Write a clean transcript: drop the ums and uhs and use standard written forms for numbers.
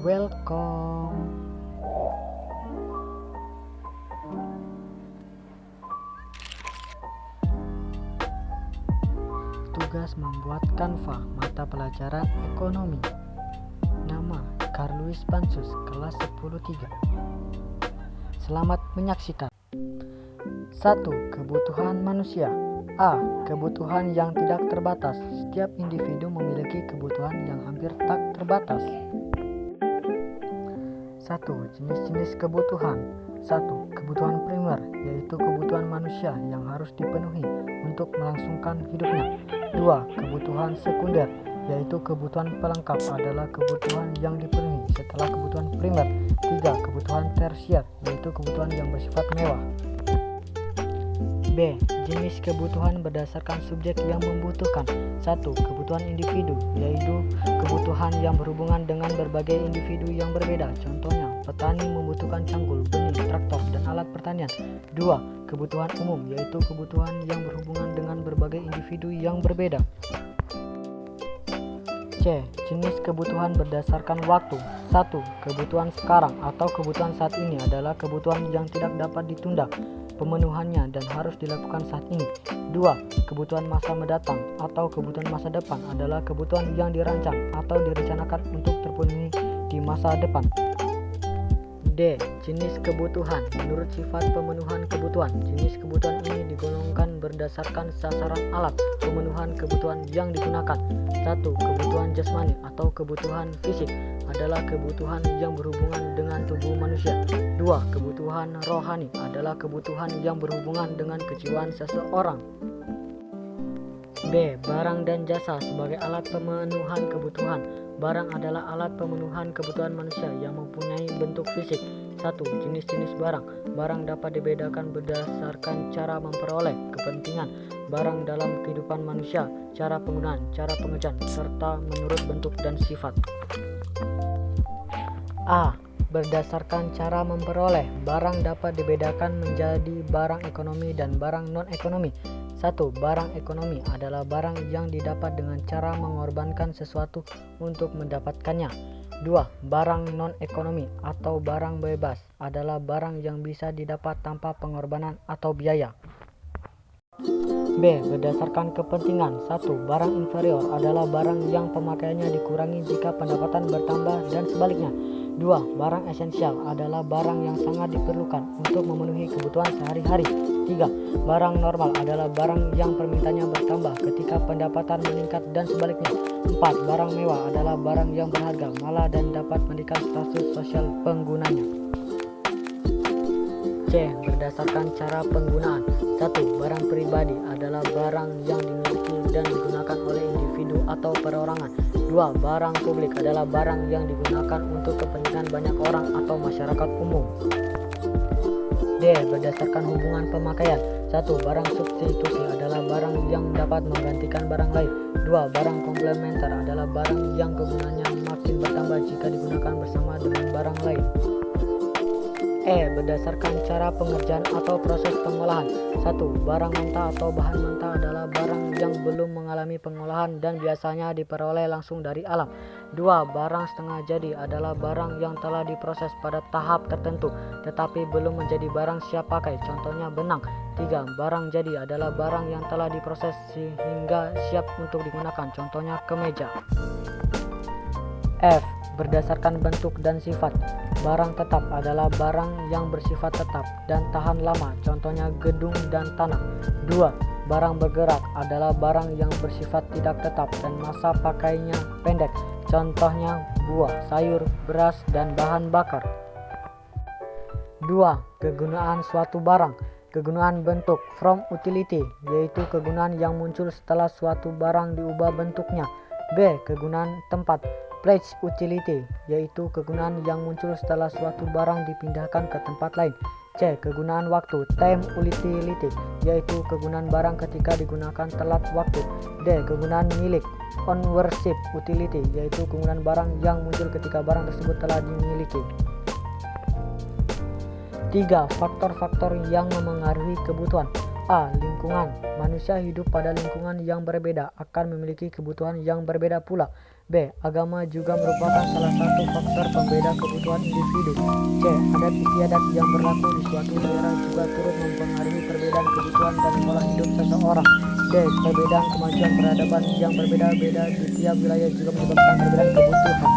Welcome. Tugas membuat kanva mata pelajaran ekonomi. Nama Carluis Pansus, kelas 10-3. Selamat menyaksikan. 1. Kebutuhan manusia. A. Kebutuhan yang tidak terbatas. Setiap individu memiliki kebutuhan yang hampir tak terbatas. 1. Jenis-jenis kebutuhan. 1. Kebutuhan primer, yaitu kebutuhan manusia yang harus dipenuhi untuk melangsungkan hidupnya. 2. Kebutuhan sekunder, yaitu kebutuhan pelengkap adalah kebutuhan yang dipenuhi setelah kebutuhan primer. 3. Kebutuhan tersier, yaitu kebutuhan yang bersifat mewah. B. Jenis kebutuhan berdasarkan subjek yang membutuhkan. 1. Kebutuhan individu, yaitu kebutuhan yang berhubungan dengan berbagai individu yang berbeda. Contohnya, petani membutuhkan cangkul, benih, traktor, dan alat pertanian. 2. Kebutuhan umum, yaitu kebutuhan yang berhubungan dengan berbagai individu yang berbeda. C. Jenis kebutuhan berdasarkan waktu. 1. Kebutuhan sekarang atau kebutuhan saat ini adalah kebutuhan yang tidak dapat ditunda pemenuhannya dan harus dilakukan saat ini. 2. Kebutuhan masa mendatang atau kebutuhan masa depan adalah kebutuhan yang dirancang atau direncanakan untuk terpenuhi di masa depan. D. Jenis kebutuhan. Menurut sifat pemenuhan kebutuhan, jenis kebutuhan ini digolongkan berdasarkan sasaran alat pemenuhan kebutuhan yang digunakan. 1. Kebutuhan jasmani atau kebutuhan fisik adalah kebutuhan yang berhubungan dengan tubuh manusia. 2. Kebutuhan rohani adalah kebutuhan yang berhubungan dengan kejiwaan seseorang. B. Barang dan jasa sebagai alat pemenuhan kebutuhan. Barang adalah alat pemenuhan kebutuhan manusia yang mempunyai bentuk fisik. 1. Jenis-jenis barang. Barang dapat dibedakan berdasarkan cara memperoleh kepentingan barang dalam kehidupan manusia, cara penggunaan, cara pengerjaan, serta menurut bentuk dan sifat. A. Berdasarkan cara memperoleh, barang dapat dibedakan menjadi barang ekonomi dan barang non-ekonomi. 1. Barang ekonomi adalah barang yang didapat dengan cara mengorbankan sesuatu untuk mendapatkannya. 2. Barang non-ekonomi atau barang bebas adalah barang yang bisa didapat tanpa pengorbanan atau biaya. B. Berdasarkan kepentingan. 1. Barang inferior adalah barang yang pemakaiannya dikurangi jika pendapatan bertambah dan sebaliknya. 2. Barang esensial adalah barang yang sangat diperlukan untuk memenuhi kebutuhan sehari-hari. 3. Barang normal adalah barang yang permintaannya bertambah ketika pendapatan meningkat dan sebaliknya. 4. Barang mewah adalah barang yang berharga malah dan dapat meningkat status sosial penggunanya. C. Berdasarkan cara penggunaan. 1. Barang pribadi adalah barang yang dimiliki dan digunakan oleh individu atau perorangan. 2. Barang publik adalah barang yang digunakan untuk kepentingan banyak orang atau masyarakat umum. D. Berdasarkan hubungan pemakaian. 1. Barang substitusi adalah barang yang dapat menggantikan barang lain. 2. Barang komplementer adalah barang yang kegunaannya makin bertambah jika digunakan bersama dengan barang lain. E. Berdasarkan cara pengerjaan atau proses pengolahan. 1. Barang mentah atau bahan mentah adalah barang yang belum mengalami pengolahan dan biasanya diperoleh langsung dari alam. 2. Barang setengah jadi adalah barang yang telah diproses pada tahap tertentu tetapi belum menjadi barang siap pakai, contohnya benang. 3. Barang jadi adalah barang yang telah diproses sehingga siap untuk digunakan, contohnya kemeja. F. Berdasarkan bentuk dan sifat. Barang tetap adalah barang yang bersifat tetap dan tahan lama, contohnya gedung dan tanah. 2. Barang bergerak adalah barang yang bersifat tidak tetap dan masa pakainya pendek, contohnya buah, sayur, beras, dan bahan bakar. 2. Kegunaan suatu barang. Kegunaan bentuk from utility, yaitu kegunaan yang muncul setelah suatu barang diubah bentuknya. B. Kegunaan tempat. Place utility, yaitu kegunaan yang muncul setelah suatu barang dipindahkan ke tempat lain. C. Kegunaan waktu. Time utility, yaitu kegunaan barang ketika digunakan telat waktu. D. Kegunaan milik. Ownership utility, yaitu kegunaan barang yang muncul ketika barang tersebut telah dimiliki. 3. Faktor-faktor yang memengaruhi kebutuhan. A. Lingkungan. Manusia hidup pada lingkungan yang berbeda akan memiliki kebutuhan yang berbeda pula. B. Agama juga merupakan salah satu faktor pembeda kebutuhan individu. C. Adat istiadat yang berlaku di suatu daerah juga turut mempengaruhi perbedaan kebutuhan dan pola hidup seseorang. D. Perbedaan kemajuan peradaban yang berbeda-beda di tiap wilayah juga menyebabkan perbedaan kebutuhan.